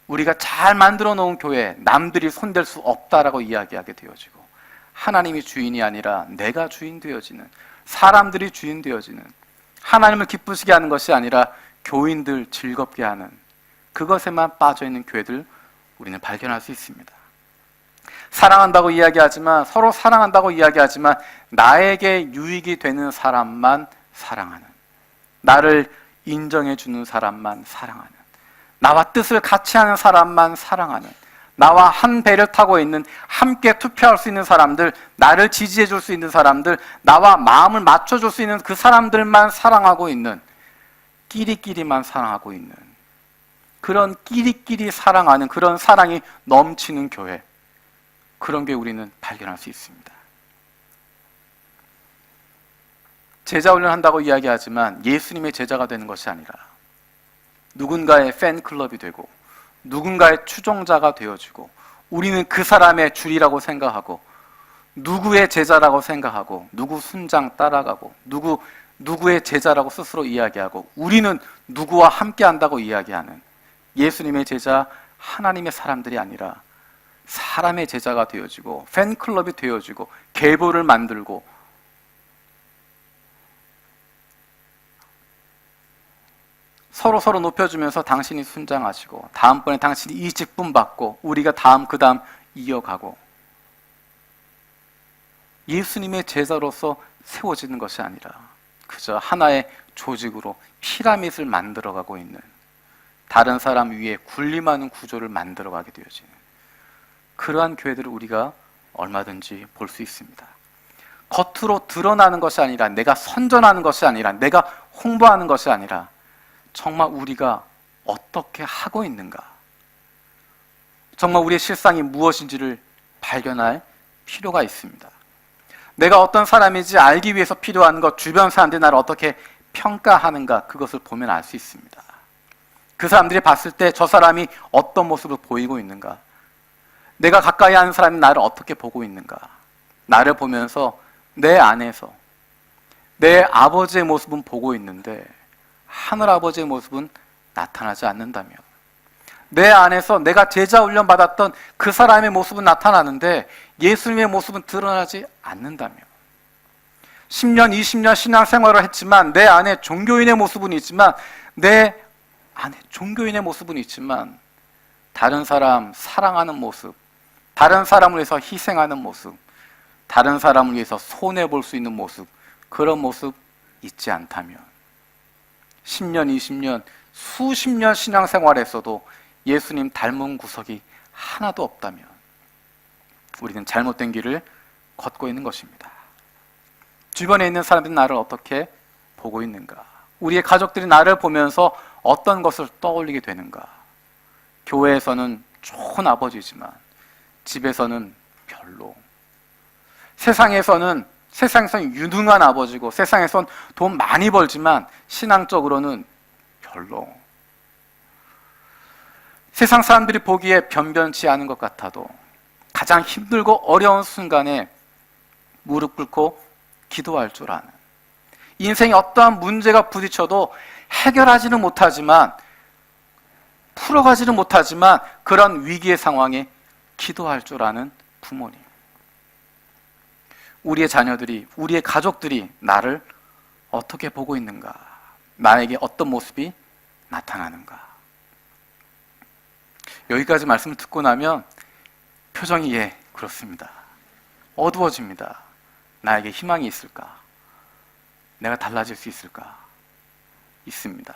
우리가 잘 만들어 놓은 교회, 남들이 손댈 수 없다라고 이야기하게 되어지고, 하나님이 주인이 아니라 내가 주인 되어지는, 사람들이 주인 되어지는, 하나님을 기쁘시게 하는 것이 아니라 교인들 즐겁게 하는, 그것에만 빠져있는 교회들 우리는 발견할 수 있습니다. 사랑한다고 이야기하지만, 서로 사랑한다고 이야기하지만 나에게 유익이 되는 사람만 사랑하는, 나를 인정해주는 사람만 사랑하는, 나와 뜻을 같이 하는 사람만 사랑하는, 나와 한 배를 타고 있는, 함께 투표할 수 있는 사람들, 나를 지지해 줄 수 있는 사람들, 나와 마음을 맞춰줄 수 있는 그 사람들만 사랑하고 있는, 끼리끼리만 사랑하고 있는, 그런 끼리끼리 사랑하는, 그런 사랑이 넘치는 교회, 그런 게 우리는 발견할 수 있습니다. 제자훈련 한다고 이야기하지만 예수님의 제자가 되는 것이 아니라 누군가의 팬클럽이 되고 누군가의 추종자가 되어지고, 우리는 그 사람의 줄이라고 생각하고 누구의 제자라고 생각하고 누구 순장 따라가고 누구의 제자라고 스스로 이야기하고, 우리는 누구와 함께 한다고 이야기하는 예수님의 제자, 하나님의 사람들이 아니라 사람의 제자가 되어지고 팬클럽이 되어지고 계보를 만들고, 서로 높여주면서 당신이 순장하시고 다음번에 당신이 이 직분 받고 우리가 그 다음 이어가고, 예수님의 제자로서 세워지는 것이 아니라 그저 하나의 조직으로 피라밋을 만들어가고 있는, 다른 사람 위에 군림하는 구조를 만들어가게 되어지는 그러한 교회들을 우리가 얼마든지 볼 수 있습니다. 겉으로 드러나는 것이 아니라, 내가 선전하는 것이 아니라, 내가 홍보하는 것이 아니라 정말 우리가 어떻게 하고 있는가? 정말 우리의 실상이 무엇인지를 발견할 필요가 있습니다. 내가 어떤 사람인지 알기 위해서 필요한 것, 주변 사람들이 나를 어떻게 평가하는가, 그것을 보면 알 수 있습니다. 그 사람들이 봤을 때 저 사람이 어떤 모습을 보이고 있는가, 내가 가까이 하는 사람이 나를 어떻게 보고 있는가, 나를 보면서 내 안에서 내 아버지의 모습은 보고 있는데 하늘아버지의 모습은 나타나지 않는다면, 내 안에서 내가 제자 훈련 받았던 그 사람의 모습은 나타나는데 예수님의 모습은 드러나지 않는다면, 10년, 20년 신앙생활을 했지만 내 안에 종교인의 모습은 있지만, 내 안에 종교인의 모습은 있지만 다른 사람 사랑하는 모습, 다른 사람을 위해서 희생하는 모습, 다른 사람을 위해서 손해볼 수 있는 모습, 그런 모습 있지 않다면, 10년, 20년, 수십 년 신앙생활에서도 예수님 닮은 구석이 하나도 없다면 우리는 잘못된 길을 걷고 있는 것입니다. 주변에 있는 사람들이 나를 어떻게 보고 있는가? 우리의 가족들이 나를 보면서 어떤 것을 떠올리게 되는가? 교회에서는 좋은 아버지지만 집에서는 별로, 세상에서는 유능한 아버지고 세상에선 돈 많이 벌지만 신앙적으로는 별로, 세상 사람들이 보기에 변변치 않은 것 같아도 가장 힘들고 어려운 순간에 무릎 꿇고 기도할 줄 아는, 인생에 어떠한 문제가 부딪혀도 해결하지는 못하지만, 풀어가지는 못하지만 그런 위기의 상황에 기도할 줄 아는 부모님, 우리의 자녀들이, 우리의 가족들이 나를 어떻게 보고 있는가? 나에게 어떤 모습이 나타나는가? 여기까지 말씀을 듣고 나면 표정이 그렇습니다. 어두워집니다. 나에게 희망이 있을까? 내가 달라질 수 있을까? 있습니다.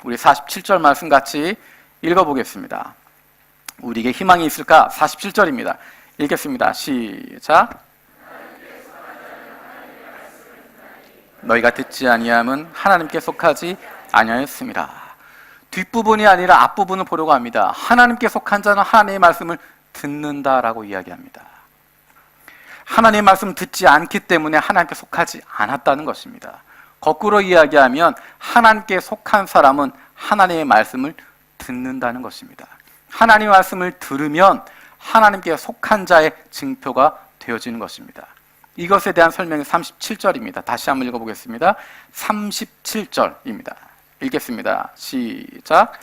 우리 47절 말씀 같이 읽어보겠습니다. 우리에게 희망이 있을까? 47절입니다. 읽겠습니다. 시작. 너희가 듣지 아니함은 하나님께 속하지 아니하였습니다. 뒷부분이 아니라 앞부분을 보려고 합니다. 하나님께 속한 자는 하나님의 말씀을 듣는다라고 이야기합니다. 하나님의 말씀을 듣지 않기 때문에 하나님께 속하지 않았다는 것입니다. 거꾸로 이야기하면 하나님께 속한 사람은 하나님의 말씀을 듣는다는 것입니다. 하나님의 말씀을 들으면 하나님께 속한 자의 증표가 되어지는 것입니다. 이것에 대한 설명이 37절입니다. 다시 한번 읽어보겠습니다. 37절입니다. 읽겠습니다. 시작.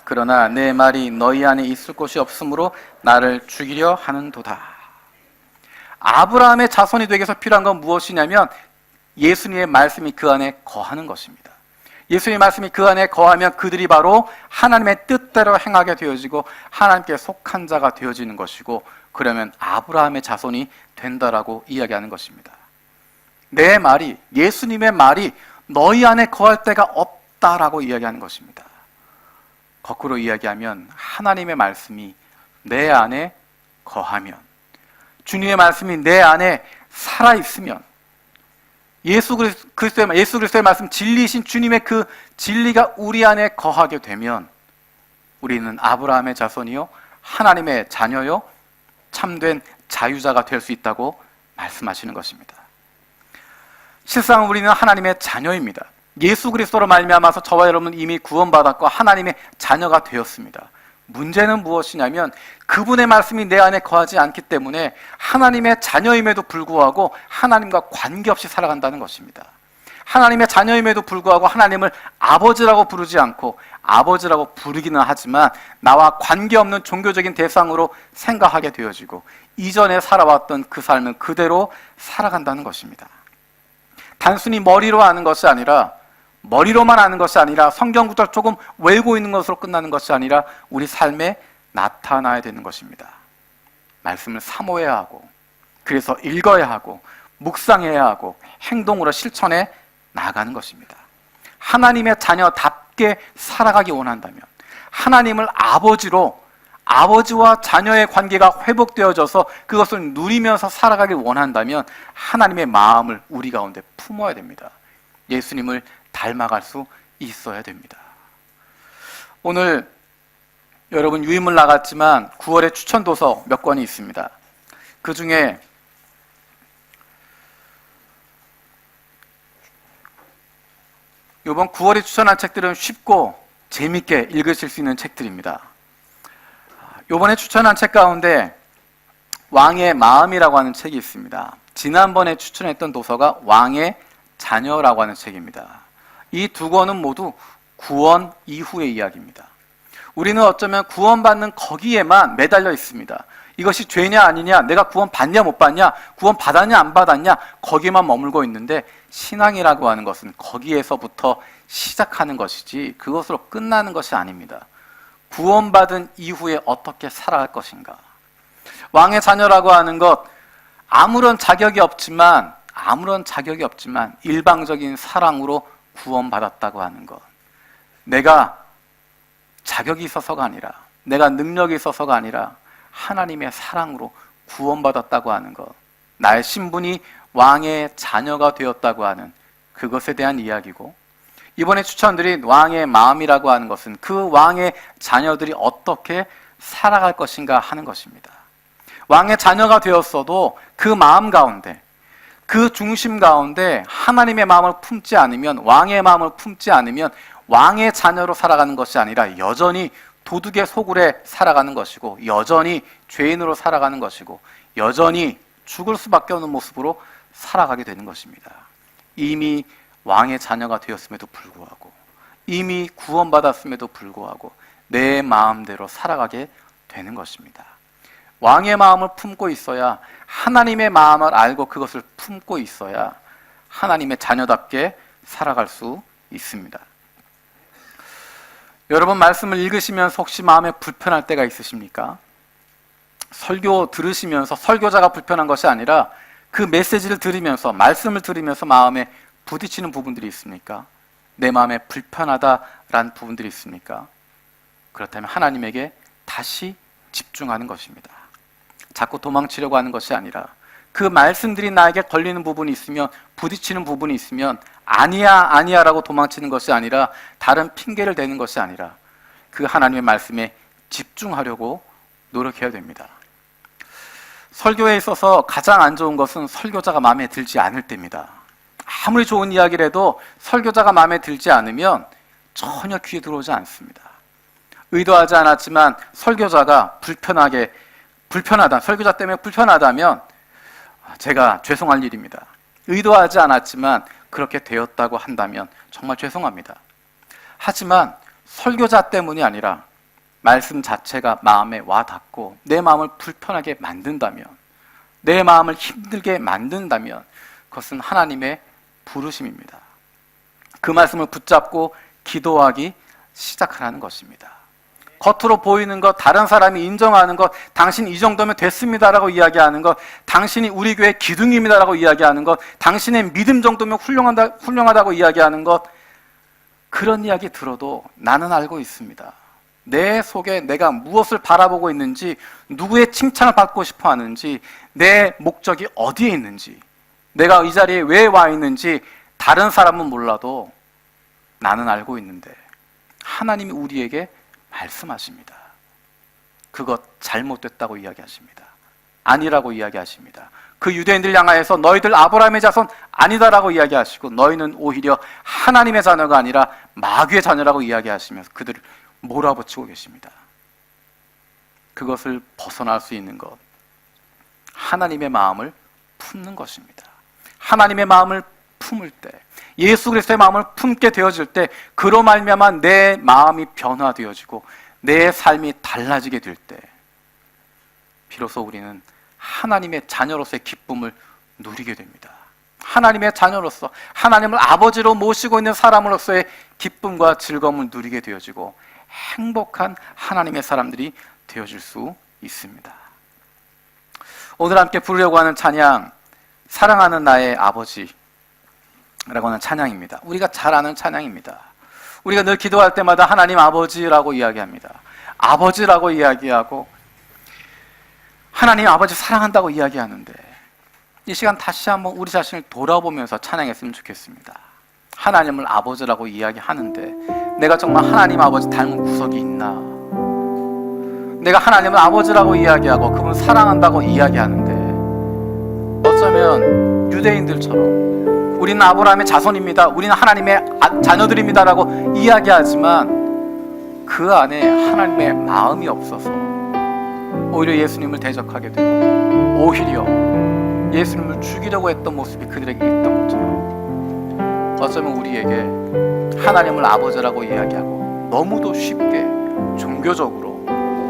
그러나 내 말이 너희 안에 있을 곳이 없으므로 나를 죽이려 하는도다. 아브라함의 자손이 되기 위해서 필요한 건 무엇이냐면 예수님의 말씀이 그 안에 거하는 것입니다. 예수님의 말씀이 그 안에 거하면 그들이 바로 하나님의 뜻대로 행하게 되어지고 하나님께 속한 자가 되어지는 것이고, 그러면 아브라함의 자손이 된다라고 이야기하는 것입니다. 내 말이, 예수님의 말이 너희 안에 거할 데가 없다라고 이야기하는 것입니다. 거꾸로 이야기하면 하나님의 말씀이 내 안에 거하면, 주님의 말씀이 내 안에 살아있으면, 예수 그리스도의 말씀, 진리이신 주님의 그 진리가 우리 안에 거하게 되면 우리는 아브라함의 자손이요 하나님의 자녀요 참된 자유자가 될 수 있다고 말씀하시는 것입니다. 실상 우리는 하나님의 자녀입니다. 예수 그리스도로 말미암아서 저와 여러분은 이미 구원받았고 하나님의 자녀가 되었습니다. 문제는 무엇이냐면 그분의 말씀이 내 안에 거하지 않기 때문에 하나님의 자녀임에도 불구하고 하나님과 관계없이 살아간다는 것입니다. 하나님의 자녀임에도 불구하고 하나님을 아버지라고 부르지 않고, 아버지라고 부르기는 하지만 나와 관계없는 종교적인 대상으로 생각하게 되어지고 이전에 살아왔던 그 삶은 그대로 살아간다는 것입니다. 단순히 머리로만 아는 것이 아니라 성경 구절 조금 외우고 있는 것으로 끝나는 것이 아니라 우리 삶에 나타나야 되는 것입니다. 말씀을 사모해야 하고, 그래서 읽어야 하고, 묵상해야 하고, 행동으로 실천해 나아가는 것입니다. 하나님의 자녀답게 살아가기 원한다면, 하나님을 아버지와 자녀의 관계가 회복되어져서 그것을 누리면서 살아가길 원한다면 하나님의 마음을 우리 가운데 품어야 됩니다. 예수님을 닮아갈 수 있어야 됩니다. 오늘 여러분 유인물 나갔지만 9월에 추천 도서 몇 권이 있습니다. 그 중에 이번 9월에 추천한 책들은 쉽고 재밌게 읽으실 수 있는 책들입니다. 이번에 추천한 책 가운데 왕의 마음이라고 하는 책이 있습니다. 지난번에 추천했던 도서가 왕의 자녀라고 하는 책입니다. 이 두 권은 모두 구원 이후의 이야기입니다. 우리는 어쩌면 구원받는 거기에만 매달려 있습니다. 이것이 죄냐 아니냐, 내가 구원 받냐 못 받냐, 구원 받았냐 안 받았냐, 거기에만 머물고 있는데 신앙이라고 하는 것은 거기에서부터 시작하는 것이지 그것으로 끝나는 것이 아닙니다. 구원받은 이후에 어떻게 살아갈 것인가. 왕의 자녀라고 하는 것, 아무런 자격이 없지만 일방적인 사랑으로 구원받았다고 하는 것. 내가 자격이 있어서가 아니라, 내가 능력이 있어서가 아니라 하나님의 사랑으로 구원받았다고 하는 것. 나의 신분이 왕의 자녀가 되었다고 하는 그것에 대한 이야기고, 이번에 추천드린 왕의 마음이라고 하는 것은 그 왕의 자녀들이 어떻게 살아갈 것인가 하는 것입니다. 왕의 자녀가 되었어도 그 마음 가운데, 그 중심 가운데 하나님의 마음을 품지 않으면, 왕의 마음을 품지 않으면 왕의 자녀로 살아가는 것이 아니라 여전히 도둑의 소굴에 살아가는 것이고, 여전히 죄인으로 살아가는 것이고, 여전히 죽을 수밖에 없는 모습으로 살아가게 되는 것입니다. 이미 왕의 자녀가 되었음에도 불구하고, 이미 구원받았음에도 불구하고 내 마음대로 살아가게 되는 것입니다. 왕의 마음을 품고 있어야, 하나님의 마음을 알고 그것을 품고 있어야 하나님의 자녀답게 살아갈 수 있습니다. 여러분, 말씀을 읽으시면서 혹시 마음에 불편할 때가 있으십니까? 설교 들으시면서 설교자가 불편한 것이 아니라 그 메시지를 들으면서, 말씀을 들으면서 마음에 부딪히는 부분들이 있습니까? 내 마음에 불편하다라는 부분들이 있습니까? 그렇다면 하나님에게 다시 집중하는 것입니다. 자꾸 도망치려고 하는 것이 아니라, 그 말씀들이 나에게 걸리는 부분이 있으면, 부딪히는 부분이 있으면 아니야 라고 도망치는 것이 아니라, 다른 핑계를 대는 것이 아니라 그 하나님의 말씀에 집중하려고 노력해야 됩니다. 설교에 있어서 가장 안 좋은 것은 설교자가 마음에 들지 않을 때입니다. 아무리 좋은 이야기를 해도 설교자가 마음에 들지 않으면 전혀 귀에 들어오지 않습니다. 의도하지 않았지만 설교자가 설교자 때문에 불편하다면 제가 죄송할 일입니다. 의도하지 않았지만 그렇게 되었다고 한다면 정말 죄송합니다. 하지만 설교자 때문이 아니라 말씀 자체가 마음에 와닿고 내 마음을 불편하게 만든다면, 내 마음을 힘들게 만든다면 그것은 하나님의 부르심입니다. 그 말씀을 붙잡고 기도하기 시작하라는 것입니다. 겉으로 보이는 것, 다른 사람이 인정하는 것, 당신 이 정도면 됐습니다라고 이야기하는 것, 당신이 우리 교회 기둥입니다라고 이야기하는 것, 당신의 믿음 정도면 훌륭하다고 이야기하는 것, 그런 이야기 들어도 나는 알고 있습니다. 내 속에 내가 무엇을 바라보고 있는지, 누구의 칭찬을 받고 싶어 하는지, 내 목적이 어디에 있는지, 내가 이 자리에 왜 와 있는지 다른 사람은 몰라도 나는 알고 있는데 하나님이 우리에게 말씀하십니다. 그것 잘못됐다고 이야기하십니다. 아니라고 이야기하십니다. 그 유대인들 향하여서 너희들 아브라함의 자손 아니다라고 이야기하시고, 너희는 오히려 하나님의 자녀가 아니라 마귀의 자녀라고 이야기하시면서 그들을 몰아붙이고 계십니다. 그것을 벗어날 수 있는 것, 하나님의 마음을 품는 것입니다. 하나님의 마음을 품을 때, 예수 그리스도의 마음을 품게 되어질 때, 그로 말미암아 내 마음이 변화되어지고 내 삶이 달라지게 될 때, 비로소 우리는 하나님의 자녀로서의 기쁨을 누리게 됩니다. 하나님의 자녀로서, 하나님을 아버지로 모시고 있는 사람으로서의 기쁨과 즐거움을 누리게 되어지고 행복한 하나님의 사람들이 되어질 수 있습니다. 오늘 함께 부르려고 하는 찬양, 사랑하는 나의 아버지 라고 하는 찬양입니다. 우리가 잘 아는 찬양입니다. 우리가 늘 기도할 때마다 하나님 아버지라고 이야기합니다. 아버지라고 이야기하고 하나님 아버지 사랑한다고 이야기하는데, 이 시간 다시 한번 우리 자신을 돌아보면서 찬양했으면 좋겠습니다. 하나님을 아버지라고 이야기하는데 내가 정말 하나님 아버지 닮은 구석이 있나? 내가 하나님을 아버지라고 이야기하고 그분을 사랑한다고 이야기하는데 어쩌면 유대인들처럼 우리는 아브라함의 자손입니다, 우리는 하나님의 자녀들입니다라고 이야기하지만 그 안에 하나님의 마음이 없어서 오히려 예수님을 대적하게 되고 오히려 예수님을 죽이려고 했던 모습이 그들에게 있던 것처럼 어쩌면 우리에게 하나님을 아버지라고 이야기하고 너무도 쉽게 종교적으로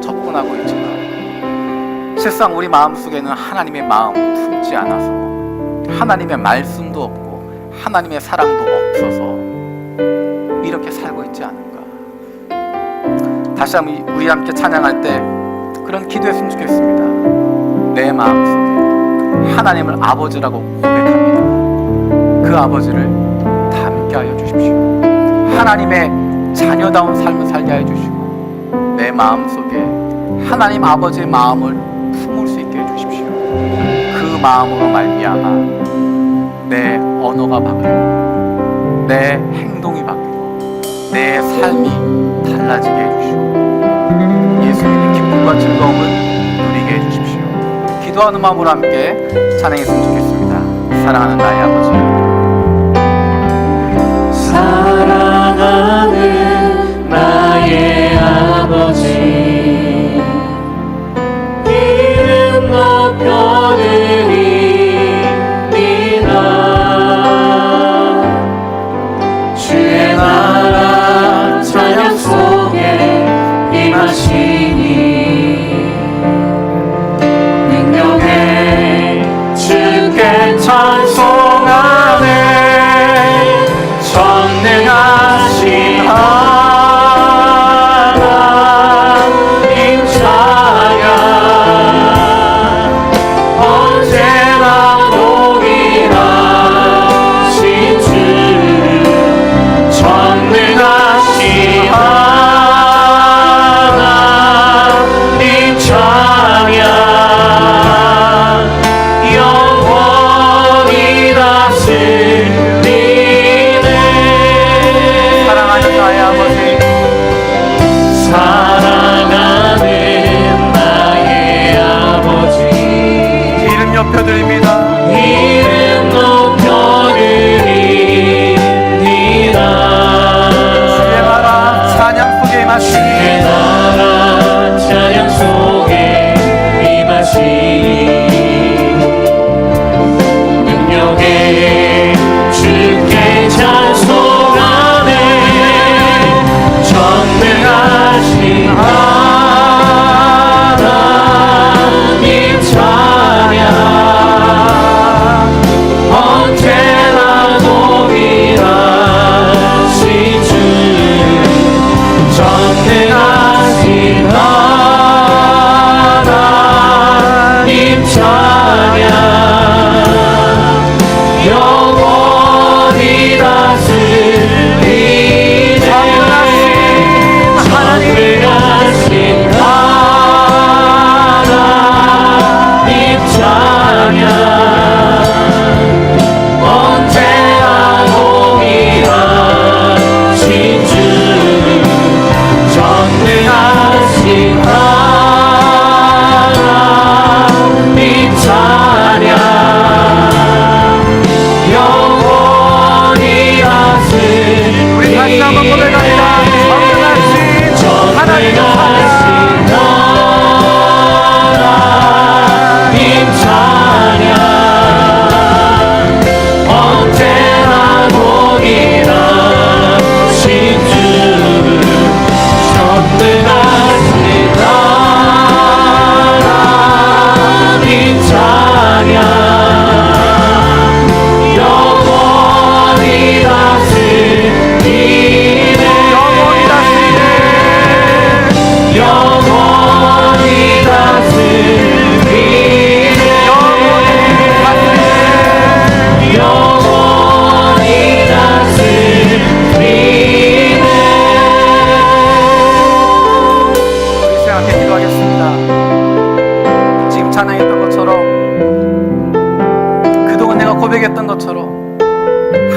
접근하고 있지만 실상 우리 마음속에는 하나님의 마음 품지 않아서 하나님의 말씀도 없고 하나님의 사랑도 없어서 이렇게 살고 있지 않은가. 다시 한번 우리 함께 찬양할 때 그런 기도했으면 좋겠습니다. 내 마음속에 하나님을 아버지라고 고백합니다. 그 아버지를 닮게 하여 주십시오. 하나님의 자녀다운 삶을 살게 하여 주시고 내 마음속에 하나님 아버지의 마음을 품을 수 있게 해주십시오. 그 마음으로 말미암아 내 언어가 바뀌고 내 행동이 바뀌고 내 삶이 달라지게 해주시고 예수님의 기쁨과 즐거움을 누리게 해주십시오. 기도하는 마음으로 함께 찬양했으면 좋겠습니다. 사랑하는 나의 아버지, 사랑하는 나의 아버지, 이름 높여드립니다. 주의 나라 찬양 속에 임하시니 능력에 주께 찬송하네. 전능하신 하나님 찬양 언제나 동일하신 주 전능하신 하나님 찬양 영원히 다스리네. 사랑하는 나의 아버지, 사랑하는 나의 아버지, 이름 높여드립니다. 이름 높여드립니다. 주의 나라 찬양 속에 임하시니 주의 나라 찬양 속에 임하시니 능력에 주께 찬송하네. 전능하신 하나님 찬양 언제나 동일하신 주 전능하신 하나님 찬양 영원히 다스리네. 전능하신 하나님 찬양 언제나 동일하신 주 전능하신 하나님 찬양 영원히 다스리네. 우리 다시 한번 고백합니다. 전능하신 하나님 하나님 찬양 언제나 동일하신 주 전능하신 하나님 찬양 영원히 다스리네. 영원히 다스리네. 영원히 다스리네. 영원히 다스리네. 우리 함께 기도하겠습니다. 지금 찬양했던 것처럼 그동안 내가 고백했던 것처럼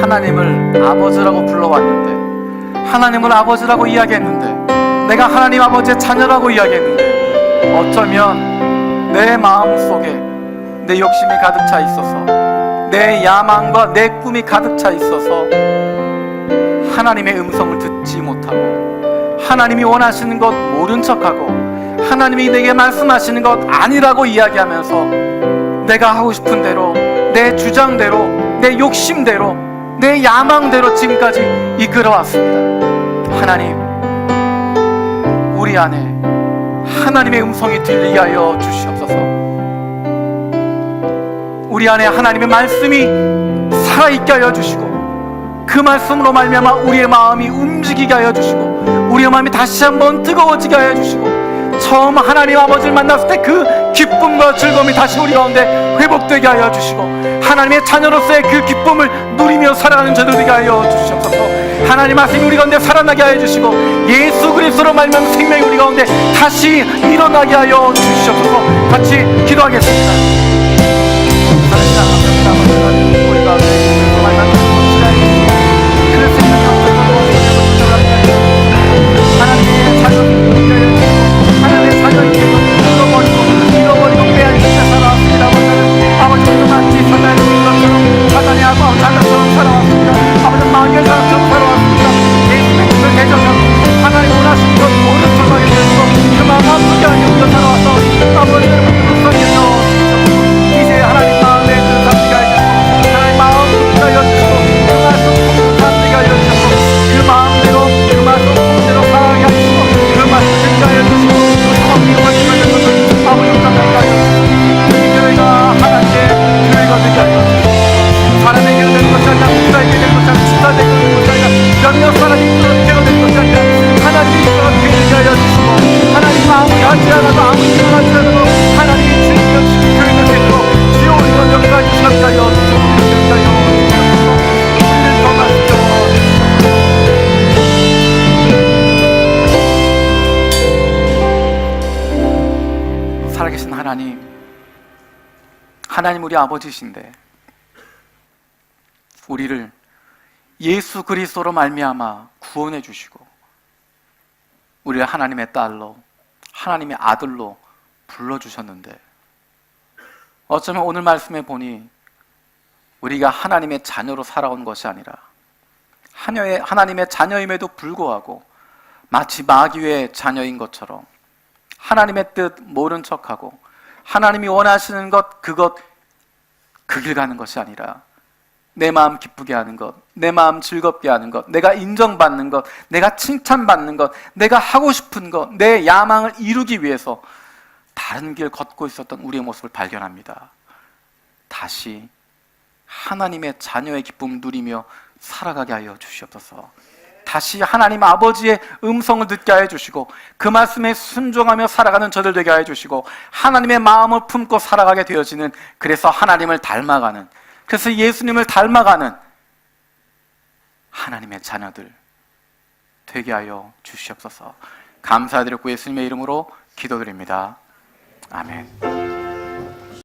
하나님을 아버지라고 불러왔는데, 하나님을 아버지라고 이야기했는데, 내가 하나님 아버지의 자녀라고 이야기했는데, 어쩌면 내 마음 속에 내 욕심이 가득 차 있어서, 내 야망과 내 꿈이 가득 차 있어서 하나님의 음성을 듣지 못하고, 하나님이 원하시는 것 모른 척하고, 하나님이 내게 말씀하시는 것 아니라고 이야기하면서 내가 하고 싶은 대로, 내 주장대로, 내 욕심대로, 내 야망대로 지금까지 이끌어왔습니다. 하나님, 우리 안에 하나님의 음성이 들리게 하여 주시옵소서. 우리 안에 하나님의 말씀이 살아있게 하여 주시고, 그 말씀으로 말미암아 우리의 마음이 움직이게 하여 주시고, 우리의 마음이 다시 한번 뜨거워지게 하여 주시고, 처음 하나님 아버지를 만났을 때 그 기쁨과 즐거움이 다시 우리 가운데 회복되게 하여 주시고, 하나님의 자녀로서의 그 기쁨을 누리며 살아가는 저들 되게 하여 주시옵소서. 하나님 말씀이 우리 가운데 살아나게 하여 주시고, 예수 그리스도로 말미암아 생명이 우리 가운데 다시 일어나게 하여 주시옵소서. 같이 기도하겠습니다. 우리 가운데 말미암아 하나님의 자녀에게 잃어버리고 빼앗기며 살아왔습니다. 아버지도 마치 사단의 것처럼, 사단의 아버지 자녀처럼 살아왔습니다. 아버지는 망의 사람처럼 살아왔습니다. 예수의 뜻을 대적하고 하나님 원하시는 것 모든 척하게 되었고, 그 마음 아프게 하여 살아와서 아버지의 목소리에서 이제 하나님 마음에 그 담대가 해주시고, 하나님 마음을 하여 주시고, 그 말씀 담대가 하여 주시고, 그 마음대로 그 말씀 대로 살아가게 하시고, 그 말씀 듣게 하여 주시고, 그 성령이 활동하는 것을 아버지 감사하게 하여 주시고, 이 교회가 하나님의 교회가 되게 하여 주시고, 사람에게 되는 것이 아니라 목사에게 되는 것이 아니라 지사에게 되는 것이 아니라 몇몇 사람이 그렇게 되는 것이 아니라 하나님이 그렇게 되게 하여 주시고, 하나님 마음이 하지 않아도 아무 일을 하지 않아도 하나님이 주님과 교회가 되도록 주여 우리가 역사하기 시작하여 주시고, 역사하여 주시옵소서. 우리를 더 말씀하여 살아계신 하나님, 하나님 우리 아버지신데 우리를 예수 그리스도로 말미암아 구원해 주시고, 우리를 하나님의 딸로, 하나님의 아들로 불러주셨는데, 어쩌면 오늘 말씀에 보니 우리가 하나님의 자녀로 살아온 것이 아니라 하나님의 자녀임에도 불구하고 마치 마귀의 자녀인 것처럼 하나님의 뜻 모른 척하고, 하나님이 원하시는 것 그것 그 길 가는 것이 아니라 내 마음 기쁘게 하는 것, 내 마음 즐겁게 하는 것, 내가 인정받는 것, 내가 칭찬받는 것, 내가 하고 싶은 것, 내 야망을 이루기 위해서 다른 길 걷고 있었던 우리의 모습을 발견합니다. 다시 하나님의 자녀의 기쁨을 누리며 살아가게 하여 주시옵소서. 다시 하나님 아버지의 음성을 듣게 하여 주시고, 그 말씀에 순종하며 살아가는 저들 되게 하여 주시고, 하나님의 마음을 품고 살아가게 되어지는, 그래서 하나님을 닮아가는, 그래서 예수님을 닮아가는 하나님의 자녀들 되게 하여 주시옵소서. 감사드리고 예수님의 이름으로 기도드립니다. 아멘.